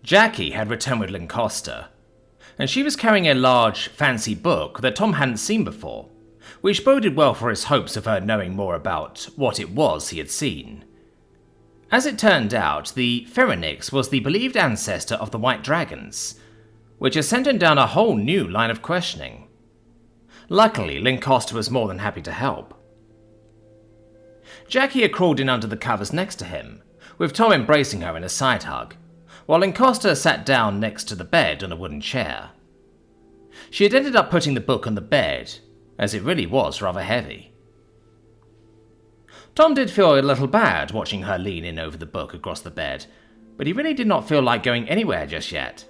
Jackie had returned with Lancaster, and she was carrying a large, fancy book that Tom hadn't seen before, which boded well for his hopes of her knowing more about what it was he had seen. As it turned out, the Pherenix was the believed ancestor of the White Dragons, which had sent him down a whole new line of questioning. Luckily, Lancaster was more than happy to help. Jackie had crawled in under the covers next to him, with Tom embracing her in a side hug, while Lancaster sat down next to the bed on a wooden chair. She had ended up putting the book on the bed, as it really was rather heavy. Tom did feel a little bad watching her lean in over the book across the bed, but he really did not feel like going anywhere just yet.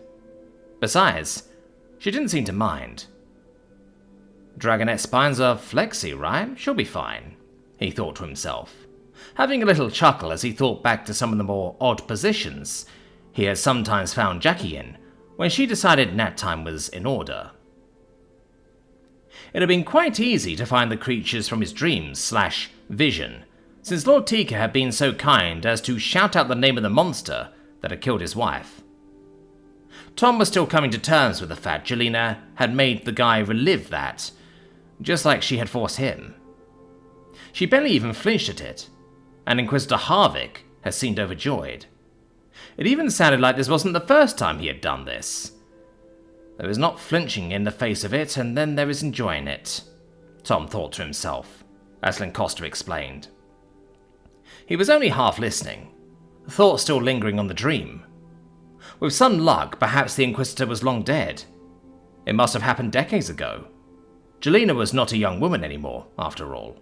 Besides, she didn't seem to mind. Dragonette spines are flexy, right? She'll be fine, he thought to himself, having a little chuckle as he thought back to some of the more odd positions he had sometimes found Jackie in when she decided nap time was in order. It had been quite easy to find the creatures from his dreams/vision, since Lord Tika had been so kind as to shout out the name of the monster that had killed his wife. Tom was still coming to terms with the fact Jelena had made the guy relive that, just like she had forced him. She barely even flinched at it, and Inquisitor Harvick had seemed overjoyed. It even sounded like this wasn't the first time he had done this. There is not flinching in the face of it, and then there is enjoying it, Tom thought to himself, as Lancaster explained. He was only half listening, thought still lingering on the dream. With some luck, perhaps the Inquisitor was long dead. It must have happened decades ago. Jelena was not a young woman anymore, after all.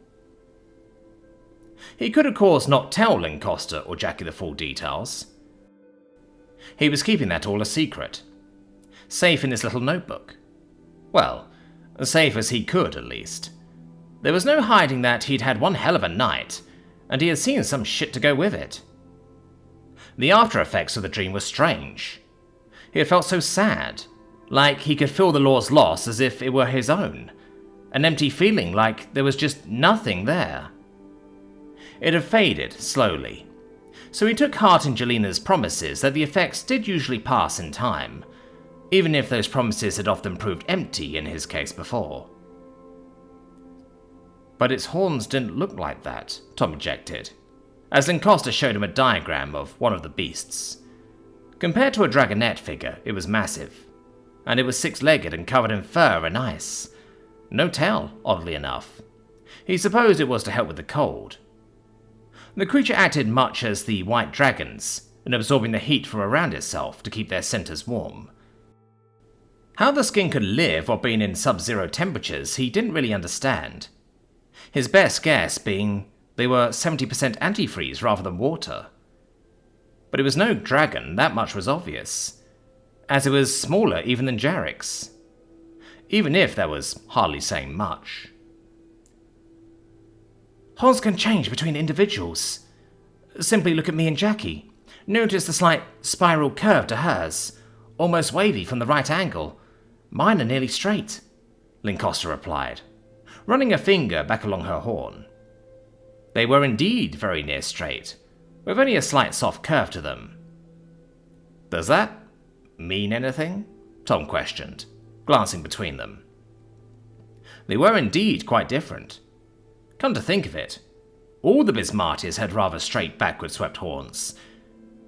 He could of course not tell Lancaster or Jackie the full details. He was keeping that all a secret. Safe in his little notebook. Well, as safe as he could, at least. There was no hiding that he'd had one hell of a night, and he had seen some shit to go with it. The after effects of the dream were strange. He had felt so sad, like he could feel the law's loss as if it were his own, an empty feeling like there was just nothing there. It had faded slowly, so he took heart in Jelena's promises that the effects did usually pass in time, even if those promises had often proved empty in his case before. But its horns didn't look like that, Tom objected, as Lancaster showed him a diagram of one of the beasts. Compared to a dragonette figure, it was massive, and it was six-legged and covered in fur and ice. No tail, oddly enough. He supposed it was to help with the cold. The creature acted much as the white dragons, in absorbing the heat from around itself to keep their centers warm. How the skin could live while being in sub-zero temperatures he didn't really understand. His best guess being they were 70% antifreeze rather than water. But it was no dragon, that much was obvious, as it was smaller even than Jarek's. Even if that was hardly saying much. Horns can change between individuals. Simply look at me and Jackie. Notice the slight spiral curve to hers, almost wavy from the right angle. Mine are nearly straight, Lancaster replied, running a finger back along her horn. They were indeed very near straight, with only a slight soft curve to them. Does that mean anything? Tom questioned, glancing between them. They were indeed quite different. Come to think of it, all the Bismartis had rather straight backward-swept horns,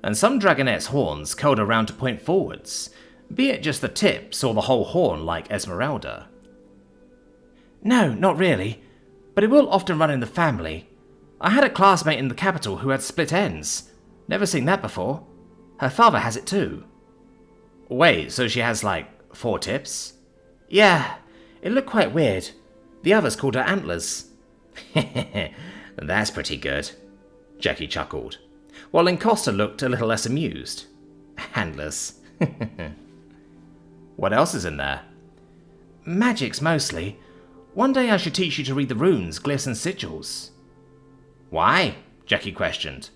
and some dragonette's horns curled around to point forwards, be it just the tips or the whole horn like Esmeralda. No, not really, but it will often run in the family. I had a classmate in the capital who had split ends. Never seen that before. Her father has it too. Wait, so she has like 4 tips? Yeah, it looked quite weird. The others called her antlers. That's pretty good, Jackie chuckled, while Lancaster looked a little less amused. Antlers. What else is in there? Magics mostly. One day I should teach you to read the runes, glyphs and sigils. Why? Jackie questioned,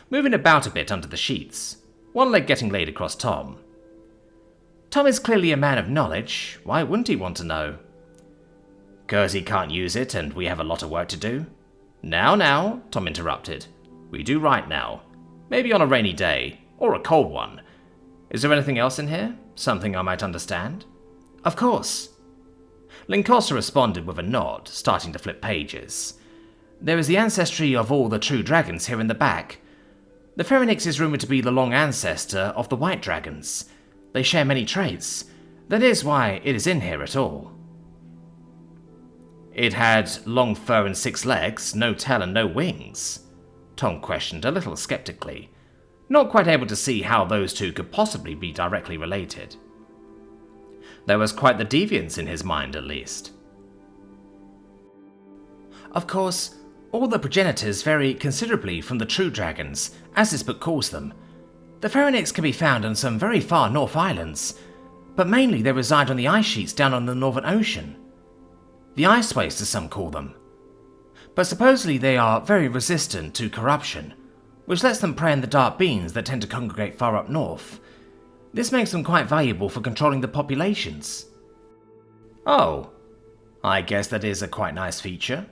moving about a bit under the sheets, one leg getting laid across Tom. Tom is clearly a man of knowledge. Why wouldn't he want to know? 'Cause he can't use it and we have a lot of work to do. Now, Tom interrupted. We do right now. Maybe on a rainy day, or a cold one. Is there anything else in here? Something I might understand? Of course. Lincosta responded with a nod, starting to flip pages. There is the ancestry of all the true dragons here in the back. The Pharynx is rumoured to be the long ancestor of the white dragons. They share many traits. That is why it is in here at all. It had long fur and 6 legs, no tail and no wings? Tom questioned a little skeptically, not quite able to see how those two could possibly be directly related. There was quite the deviance in his mind, at least. Of course, all the progenitors vary considerably from the true dragons, as this book calls them. The Pharynx can be found on some very far north islands, but mainly they reside on the ice sheets down on the Northern Ocean. The iceways, as some call them. But supposedly they are very resistant to corruption, which lets them prey on the dark beings that tend to congregate far up north. This makes them quite valuable for controlling the populations. Oh, I guess that is a quite nice feature.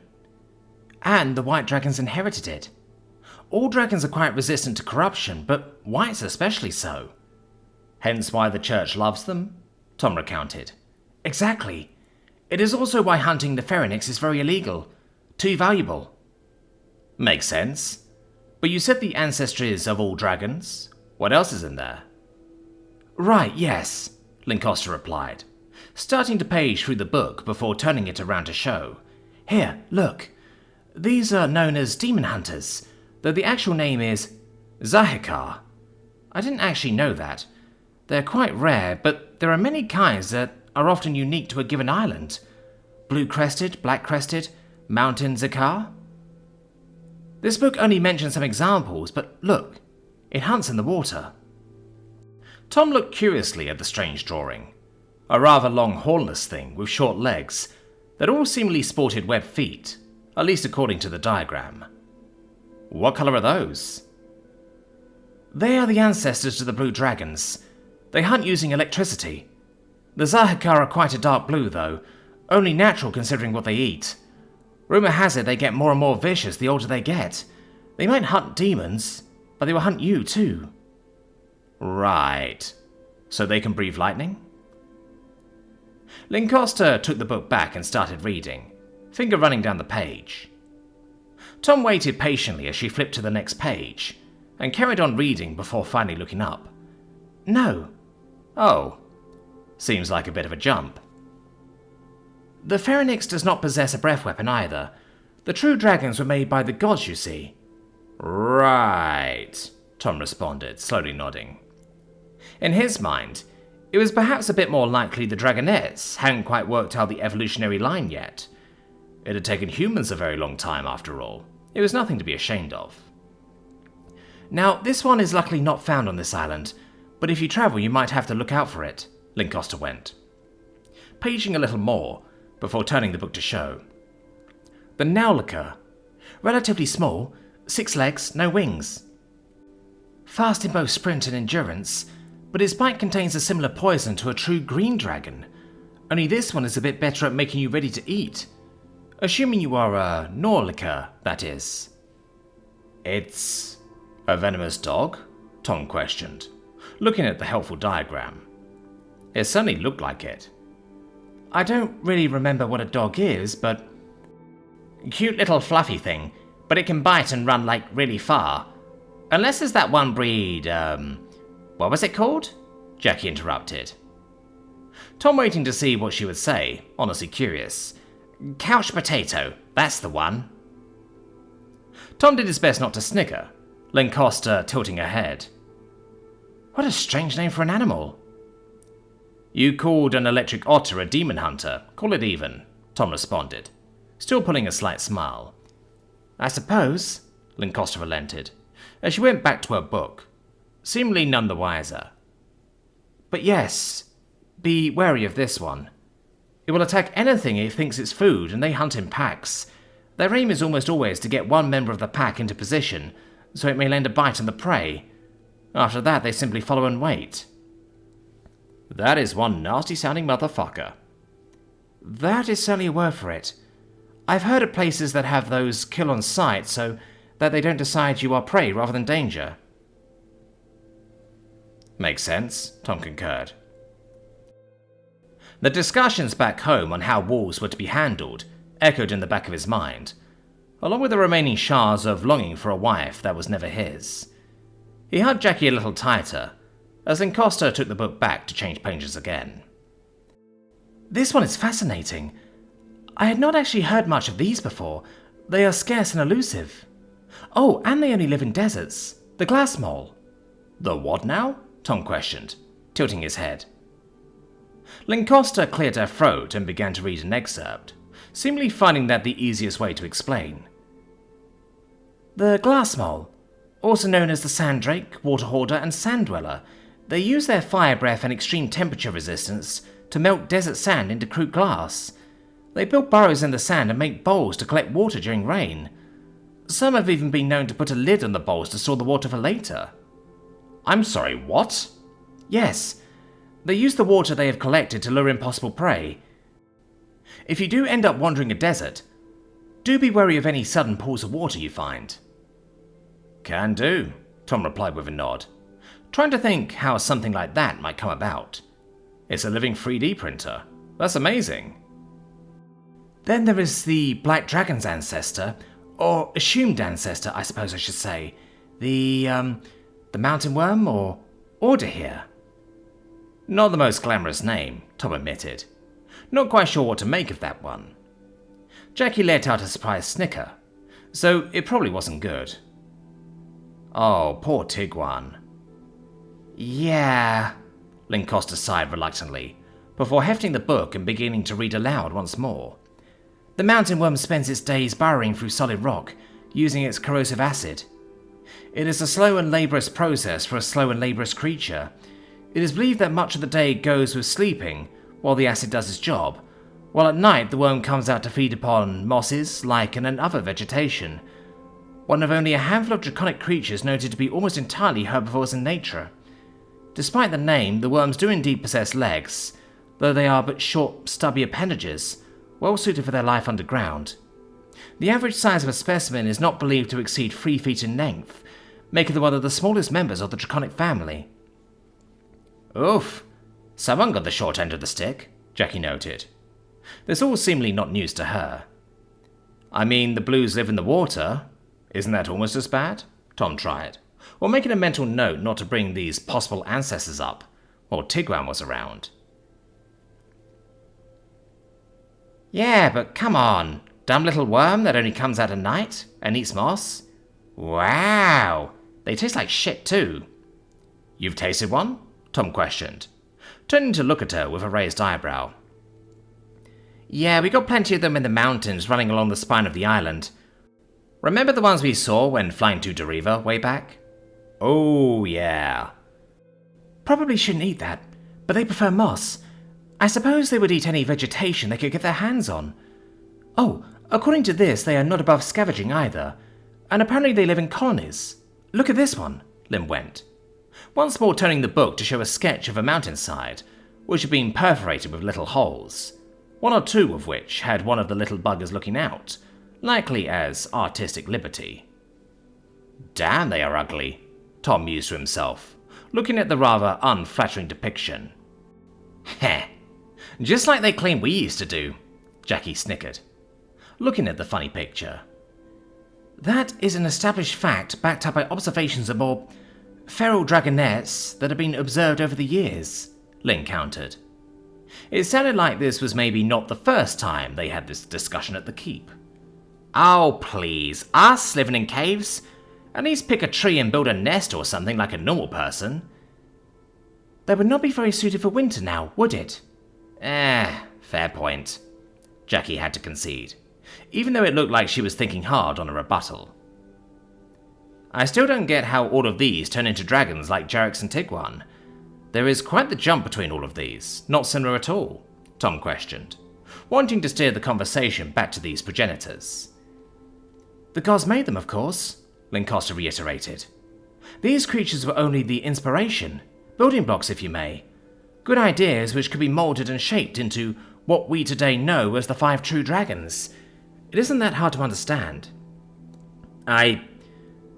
And the white dragons inherited it. All dragons are quite resistant to corruption, but whites especially so. Hence why the church loves them, Tom recounted. Exactly. It is also why hunting the Pharynx is very illegal. Too valuable. Makes sense. But you said the ancestries of all dragons. What else is in there? Right, yes, Lincosta replied, starting to page through the book before turning it around to show. Here, look. These are known as demon hunters, though the actual name is Zahikar. I didn't actually know that. They're quite rare, but there are many kinds that are often unique to a given island. Blue-crested, black-crested, mountain Zakar. This book only mentions some examples, but look, it hunts in the water. Tom looked curiously at the strange drawing. A rather long hornless thing with short legs that all seemingly sported webbed feet, at least according to the diagram. What colour are those? They are the ancestors to the blue dragons. They hunt using electricity. The Zahikar are quite a dark blue though, only natural considering what they eat. Rumour has it they get more and more vicious the older they get. They might hunt demons, but they will hunt you too. Right. So they can breathe lightning? Lincosta took the book back and started reading, finger running down the page. Tom waited patiently as she flipped to the next page, and carried on reading before finally looking up. No. Oh. Seems like a bit of a jump. The Pharynx does not possess a breath weapon either. The true dragons were made by the gods, you see. Right, Tom responded, slowly nodding. In his mind, it was perhaps a bit more likely the dragonettes hadn't quite worked out the evolutionary line yet. It had taken humans a very long time, after all. It was nothing to be ashamed of. Now, this one is luckily not found on this island, but if you travel you might have to look out for it, Lincosta went, paging a little more before turning the book to show. The Naulika. Relatively small, 6 legs, no wings. Fast in both sprint and endurance, but its bite contains a similar poison to a true green dragon. Only this one is a bit better at making you ready to eat. Assuming you are a Naulika, that is. It's a venomous dog? Tom questioned, looking at the helpful diagram. It certainly looked like it. I don't really remember what a dog is, but... Cute little fluffy thing, but it can bite and run like really far. Unless it's that one breed, what was it called? Jackie interrupted. Tom waiting to see what she would say, honestly curious. Couch potato, that's the one. Tom did his best not to snigger, Lincosta tilting her head. What a strange name for an animal. You called an electric otter a demon hunter, call it even, Tom responded, still pulling a slight smile. I suppose, Lincosta relented, as she went back to her book, seemingly none the wiser. But yes, be wary of this one. It will attack anything it thinks it's food, and they hunt in packs. Their aim is almost always to get one member of the pack into position, so it may land a bite on the prey. After that, they simply follow and wait. That is one nasty-sounding motherfucker. That is certainly a word for it. I've heard of places that have those kill on sight so that they don't decide you are prey rather than danger. Makes sense, Tom concurred. The discussions back home on how walls were to be handled echoed in the back of his mind, along with the remaining shards of longing for a wife that was never his. He hugged Jackie a little tighter, as Lancaster took the book back to change pages again. This one is fascinating. I had not actually heard much of these before. They are scarce and elusive. Oh, and they only live in deserts. The glass mole. The what now? Tom questioned, tilting his head. Lancaster cleared her throat and began to read an excerpt, seemingly finding that the easiest way to explain. The glass mole, also known as the sand drake, water hoarder, and sand dweller, they use their fire breath and extreme temperature resistance to melt desert sand into crude glass. They build burrows in the sand and make bowls to collect water during rain. Some have even been known to put a lid on the bowls to store the water for later. I'm sorry, what? Yes. They use the water they have collected to lure in possible prey. If you do end up wandering a desert, do be wary of any sudden pools of water you find. Can do, Tom replied with a nod, trying to think how something like that might come about. It's a living 3D printer. That's amazing. Then there is the Black Dragon's ancestor, or assumed ancestor, I suppose I should say. The mountain worm, or order here. Not the most glamorous name, Tom admitted. Not quite sure what to make of that one. Jackie let out a surprised snicker, so it probably wasn't good. Oh, poor Tiguan. Yeah, Lancaster sighed reluctantly, before hefting the book and beginning to read aloud once more. The mountain worm spends its days burrowing through solid rock, using its corrosive acid. It is a slow and laborious process for a slow and laborious creature. It is believed that much of the day goes with sleeping, while the acid does its job, while at night the worm comes out to feed upon mosses, lichen, and other vegetation. One of only a handful of draconic creatures noted to be almost entirely herbivores in nature. Despite the name, the worms do indeed possess legs, though they are but short, stubby appendages, well suited for their life underground. The average size of a specimen is not believed to exceed 3 feet in length, making them one of the smallest members of the draconic family. Oof, someone got the short end of the stick, Jackie noted. This all seemingly not news to her. I mean, the blues live in the water. Isn't that almost as bad? Tom tried, while making a mental note not to bring these possible ancestors up, while Tiguan was around. Yeah, but come on, dumb little worm that only comes out at night and eats moss? Wow, they taste like shit too. You've tasted one? Tom questioned, turning to look at her with a raised eyebrow. Yeah, we got plenty of them in the mountains running along the spine of the island. Remember the ones we saw when flying to Deriva way back? Oh, yeah. Probably shouldn't eat that, but they prefer moss. I suppose they would eat any vegetation they could get their hands on. Oh, according to this, they are not above scavenging either, and apparently they live in colonies. Look at this one, Lim went, once more turning the book to show a sketch of a mountainside, which had been perforated with little holes, 1 or 2 of which had one of the little buggers looking out, likely as artistic liberty. Damn, they are ugly, Tom mused to himself, looking at the rather unflattering depiction. Heh, just like they claim we used to do, Jackie snickered, looking at the funny picture. That is an established fact backed up by observations of more feral dragonettes that have been observed over the years, Lin countered. It sounded like this was maybe not the first time they had this discussion at the keep. Oh, please, us living in caves? At least pick a tree and build a nest or something like a normal person. That would not be very suited for winter now, would it? Fair point, Jackie had to concede, even though it looked like she was thinking hard on a rebuttal. I still don't get how all of these turn into dragons like Jarex and Tiguan. There is quite the jump between all of these, not similar at all, Tom questioned, wanting to steer the conversation back to these progenitors. The gods made them, of course, Lancaster reiterated. These creatures were only the inspiration, building blocks if you may, good ideas which could be moulded and shaped into what we today know as the 5 true dragons. It isn't that hard to understand.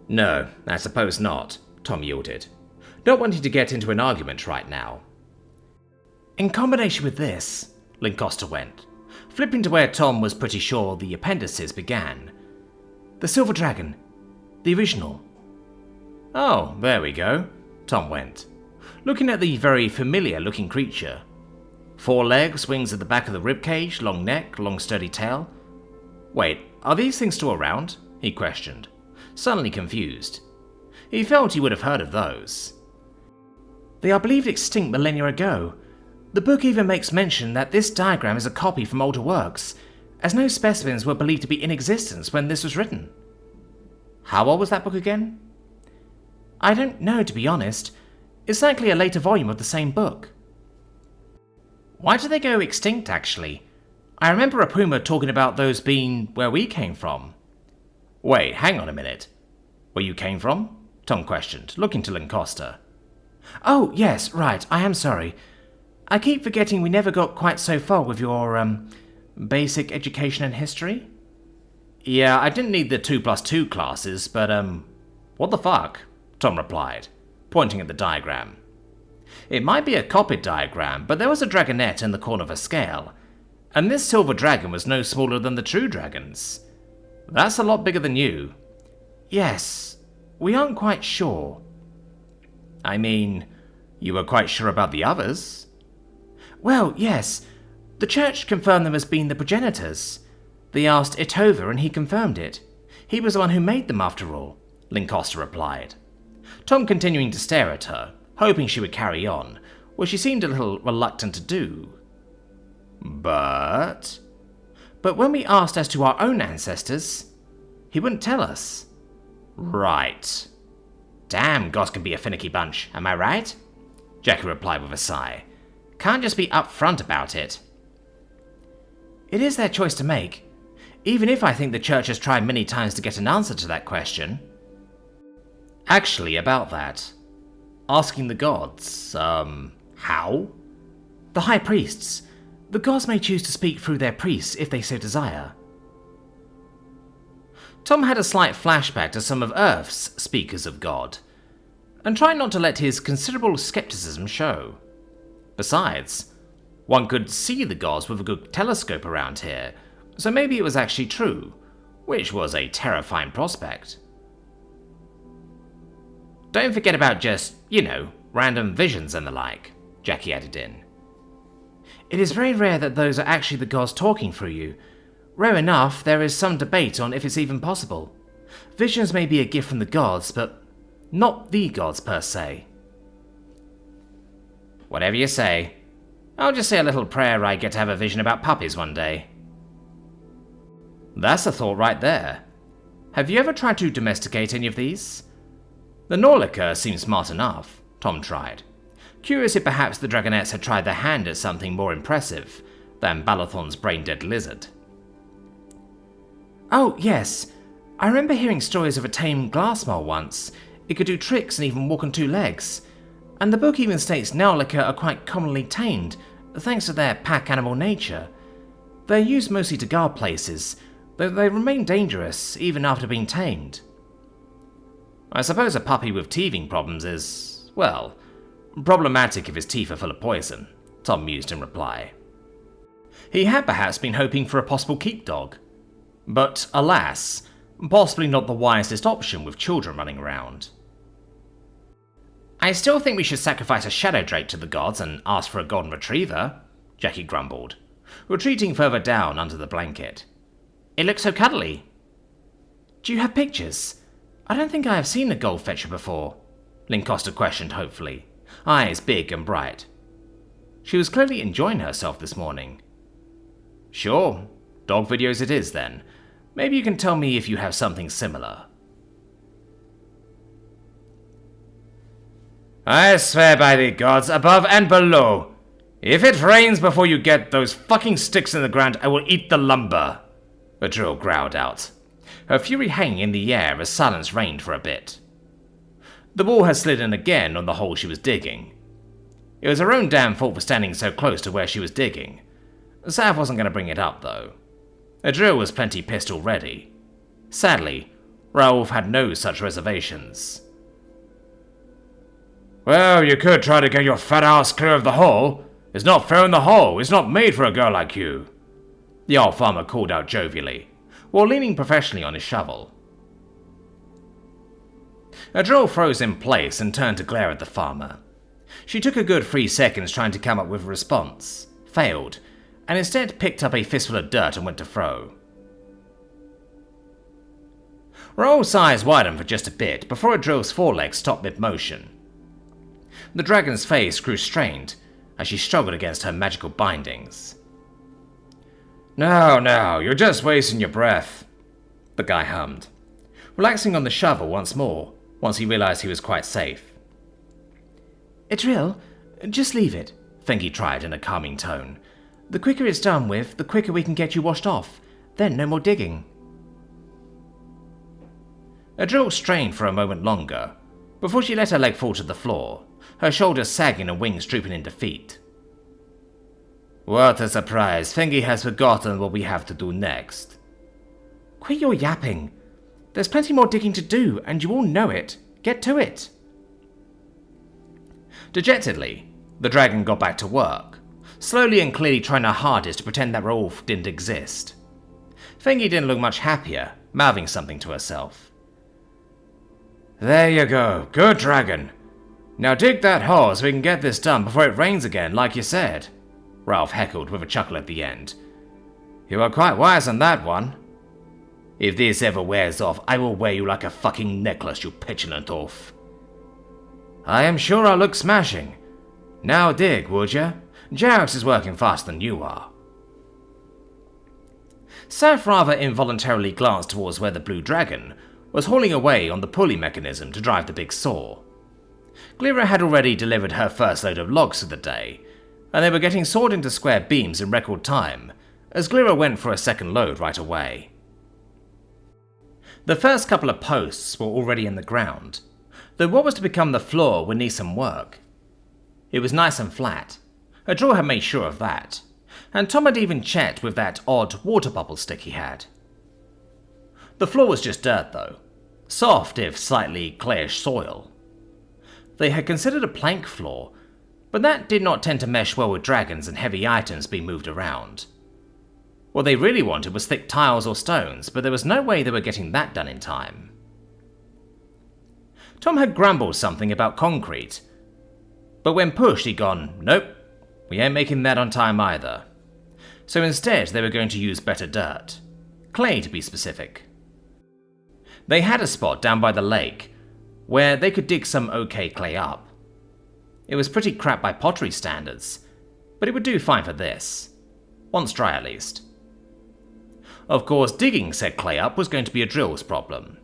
No, I suppose not, Tom yielded, not wanting to get into an argument right now. In combination with this, Lancaster went, flipping to where Tom was pretty sure the appendices began. The Silver Dragon. The original. Oh, there we go, Tom went, looking at the very familiar-looking creature. 4 legs, wings at the back of the ribcage, long neck, long sturdy tail. Wait, are these things still around? He questioned, suddenly confused. He felt he would have heard of those. They are believed extinct millennia ago. The book even makes mention that this diagram is a copy from older works, as no specimens were believed to be in existence when this was written. How old was that book again? I don't know, to be honest. It's likely a later volume of the same book. Why did they go extinct, actually? I remember a puma talking about those being where we came from. Wait, hang on a minute. Where you came from? Tom questioned, looking to Lancaster. Oh, yes, right, I am sorry. I keep forgetting we never got quite so far with your, basic education and history. Yeah, I didn't need the 2+2 classes, but, what the fuck? Tom replied, pointing at the diagram. It might be a copied diagram, but there was a dragonette in the corner of a scale, and this silver dragon was no smaller than the true dragons. That's a lot bigger than you. Yes, we aren't quite sure. I mean, you were quite sure about the others? Well, yes. The church confirmed them as being the progenitors. They asked Itova and he confirmed it. He was the one who made them after all, Lancaster replied. Tom continuing to stare at her, hoping she would carry on, which she seemed a little reluctant to do. But when we asked as to our own ancestors, he wouldn't tell us. Right. Damn, gods can be a finicky bunch, am I right? Jackie replied with a sigh. Can't just be upfront about it. It is their choice to make, even if I think the church has tried many times to get an answer to that question. Actually, about that. Asking the gods, how? The high priests. The gods may choose to speak through their priests if they so desire. Tom had a slight flashback to some of Earth's speakers of God, and tried not to let his considerable skepticism show. Besides, one could see the gods with a good telescope around here, so maybe it was actually true, which was a terrifying prospect. Don't forget about just, random visions and the like, Jackie added in. It is very rare that those are actually the gods talking through you. Rare enough, there is some debate on if it's even possible. Visions may be a gift from the gods, but not the gods per se. Whatever you say. I'll just say a little prayer I get to have a vision about puppies one day. That's a thought right there. Have you ever tried to domesticate any of these? The Norlica seemed smart enough, Tom tried. Curious if perhaps the dragonettes had tried their hand at something more impressive than Balathon's brain-dead lizard. Oh, yes. I remember hearing stories of a tame glass mole once. It could do tricks and even walk on 2 legs. And the book even states Naulika are quite commonly tamed, thanks to their pack animal nature. They're used mostly to guard places, though they remain dangerous even after being tamed. I suppose a puppy with teething problems is, well, problematic if his teeth are full of poison, Tom mused in reply. He had perhaps been hoping for a possible keep dog. But, alas, possibly not the wisest option with children running around. I still think we should sacrifice a shadow drake to the gods and ask for a golden retriever, Jackie grumbled, retreating further down under the blanket. It looks so cuddly. Do you have pictures? I don't think I have seen a goldfetcher before, Lancaster questioned hopefully, eyes big and bright. She was clearly enjoying herself this morning. Sure, dog videos it is then. Maybe you can tell me if you have something similar. I swear by the gods above and below, if it rains before you get those fucking sticks in the ground, I will eat the lumber, Adriel growled out, her fury hanging in the air as silence reigned for a bit. The ball had slid in again on the hole she was digging. It was her own damn fault for standing so close to where she was digging. Sav wasn't going to bring it up, though. Adriel was plenty pissed already. Sadly, Raouf had no such reservations. Well, you could try to get your fat ass clear of the hole. It's not fair in the hole. It's not made for a girl like you. The old farmer called out jovially, while leaning professionally on his shovel. A drill froze in place and turned to glare at the farmer. She took a good 3 seconds trying to come up with a response, failed, and instead picked up a fistful of dirt and went to throw. Raoul's eyes widened for just a bit before a drill's forelegs stopped mid-motion. The dragon's face grew strained as she struggled against her magical bindings. No, you're just wasting your breath, the guy hummed, relaxing on the shovel once more once he realized he was quite safe. A drill? Just leave it, Fengi tried in a calming tone. The quicker it's done with, the quicker we can get you washed off. Then no more digging. A drill strained for a moment longer, before she let her leg fall to the floor, her shoulders sagging and wings drooping in defeat. What a surprise, Fengi has forgotten what we have to do next. Quit your yapping. There's plenty more digging to do, and you all know it. Get to it. Dejectedly, the dragon got back to work, slowly and clearly trying her hardest to pretend that Rolf didn't exist. Fengi didn't look much happier, mouthing something to herself. There you go, good dragon. Now dig that hole so we can get this done before it rains again, like you said, Ralph heckled with a chuckle at the end. You were quite wise on that one. If this ever wears off, I will wear you like a fucking necklace, you petulant oaf. I am sure I'll look smashing. Now dig, would ya? Jarrett's is working faster than you are. Saf rather involuntarily glanced towards where the blue dragon was hauling away on the pulley mechanism to drive the big saw. Glira had already delivered her first load of logs for the day, and they were getting sawed into square beams in record time, as Glira went for a second load right away. The first couple of posts were already in the ground, though what was to become the floor would need some work. It was nice and flat. A drawer had made sure of that, and Tom had even checked with that odd water bubble stick he had. The floor was just dirt though, soft if slightly clayish soil. They had considered a plank floor, but that did not tend to mesh well with dragons and heavy items being moved around. What they really wanted was thick tiles or stones, but there was no way they were getting that done in time. Tom had grumbled something about concrete, but when pushed he'd gone, nope, we ain't making that on time either. So instead they were going to use better dirt. Clay to be specific. They had a spot down by the lake where they could dig some okay clay up. It was pretty crap by pottery standards, but it would do fine for this. Once dry at least. Of course, digging said clay up was going to be a drill's problem,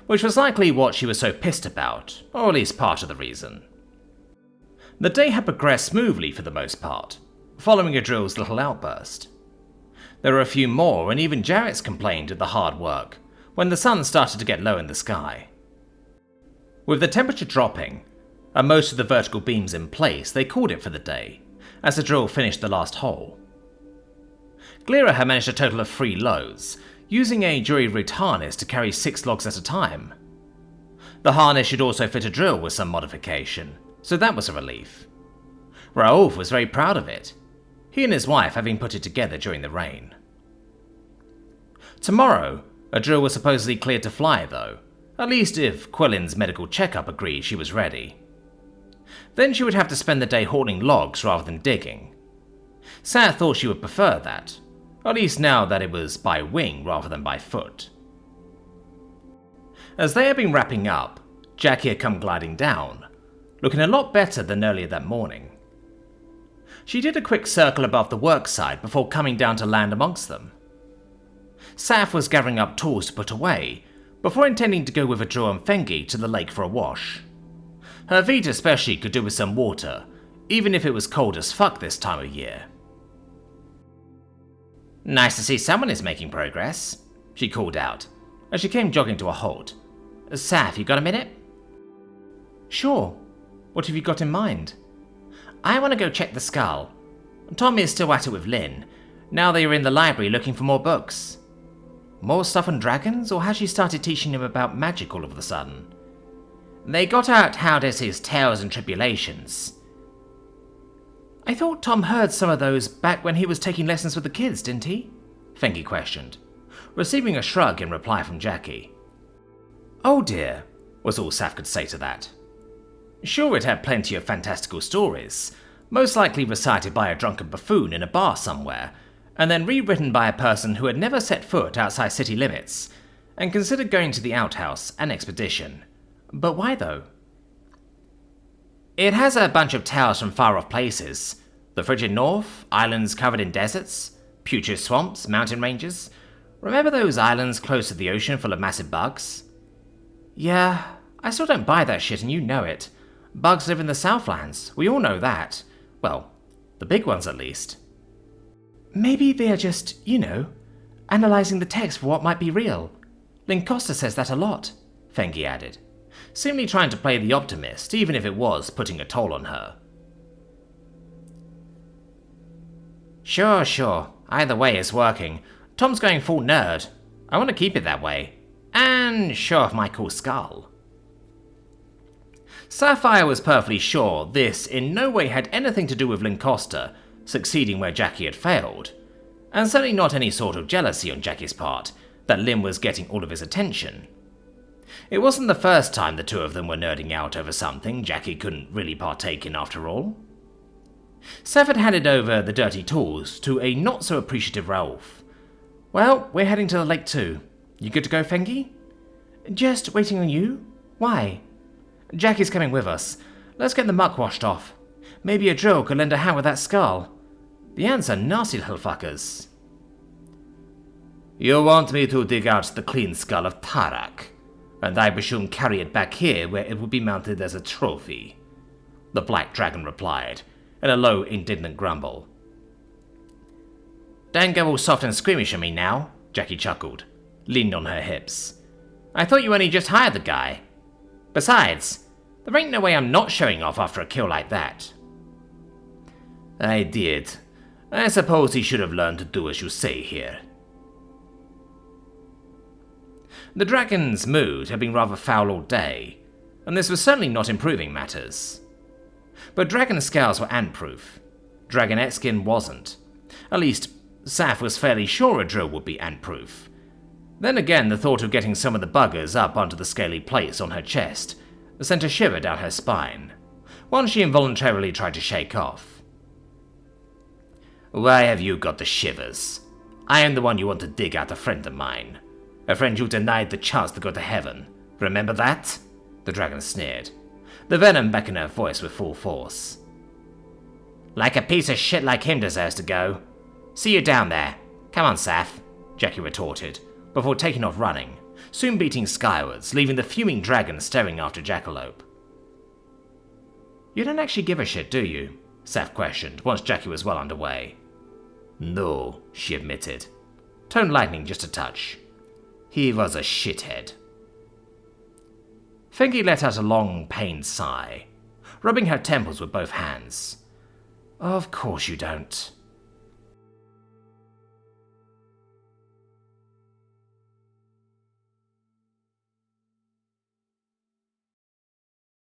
which was likely what she was so pissed about, or at least part of the reason. The day had progressed smoothly for the most part, following a drill's little outburst. There were a few more, and even Jarrett's complained of the hard work when the sun started to get low in the sky. With the temperature dropping, and most of the vertical beams in place, they called it for the day, as the drill finished the last hole. Glira had managed a total of 3 loads, using a jury-rigged harness to carry 6 logs at a time. The harness should also fit a drill with some modification, so that was a relief. Raouf was very proud of it, he and his wife having put it together during the rain. Tomorrow, a drill was supposedly cleared to fly though, at least if Quellin's medical checkup agreed she was ready. Then she would have to spend the day hauling logs rather than digging. Sarah thought she would prefer that, at least now that it was by wing rather than by foot. As they had been wrapping up, Jackie had come gliding down, looking a lot better than earlier that morning. She did a quick circle above the work site before coming down to land amongst them. Saf was gathering up tools to put away, before intending to go with Adro and Fengi to the lake for a wash. Her feet especially could do with some water, even if it was cold as fuck this time of year. Nice to see someone is making progress, she called out, as she came jogging to a halt. Saf, you got a minute? Sure. What have you got in mind? I want to go check the skull. Tommy is still at it with Lynn. Now they are in the library looking for more books. More stuff on dragons, or has she started teaching him about magic all of a sudden? They got out Howdess's tales and tribulations. I thought Tom heard some of those back when he was taking lessons with the kids, didn't he? Fengi questioned, receiving a shrug in reply from Jackie. Oh dear, was all Saf could say to that. Sure, it had plenty of fantastical stories, most likely recited by a drunken buffoon in a bar somewhere, and then rewritten by a person who had never set foot outside city limits, and considered going to the outhouse an expedition. But why though? It has a bunch of tales from far-off places. The frigid north, islands covered in deserts, putrid swamps, mountain ranges. Remember those islands close to the ocean full of massive bugs? Yeah, I still don't buy that shit and you know it. Bugs live in the Southlands, we all know that. Well, the big ones at least. Maybe they're just, analysing the text for what might be real. Lincosta says that a lot, Fengi added, seemingly trying to play the optimist, even if it was putting a toll on her. Sure. Either way, it's working. Tom's going full nerd. I want to keep it that way. And show off my cool skull. Sapphire was perfectly sure this in no way had anything to do with Lincosta succeeding where Jackie had failed, and certainly not any sort of jealousy on Jackie's part that Lin was getting all of his attention. It wasn't the first time the two of them were nerding out over something Jackie couldn't really partake in after all. Seth had handed over the dirty tools to a not-so-appreciative Raouf. Well, we're heading to the lake too. You good to go, Fengi? Just waiting on you? Why? Jackie's coming with us. Let's get the muck washed off. Maybe a drill could lend a hand with that skull. The ants are nasty little fuckers. You want me to dig out the clean skull of Tarak, and I presume carry it back here where it will be mounted as a trophy, the Black Dragon replied, in a low, indignant grumble. Don't go all soft and squeamish on me now, Jackie chuckled, leaning on her hips. I thought you only just hired the guy. Besides, there ain't no way I'm not showing off after a kill like that. I did. I suppose he should have learned to do as you say here. The dragon's mood had been rather foul all day, and this was certainly not improving matters. But dragon scales were ant-proof. Dragonette skin wasn't. At least, Saf was fairly sure a drill would be ant-proof. Then again, the thought of getting some of the buggers up onto the scaly plates on her chest sent a shiver down her spine, one she involuntarily tried to shake off. Why have you got the shivers? I am the one you want to dig out, a friend of mine. A friend you denied the chance to go to heaven. Remember that? The dragon sneered, the venom back in her voice with full force. Like a piece of shit like him deserves to go. See you down there. Come on, Saf, Jackie retorted, before taking off running, soon beating skywards, leaving the fuming dragon staring after Jackalope. You don't actually give a shit, do you? Saf questioned, once Jackie was well underway. No, she admitted, tone lightening just a touch. He was a shithead. Fengi let out a long, pained sigh, rubbing her temples with both hands. Of course you don't.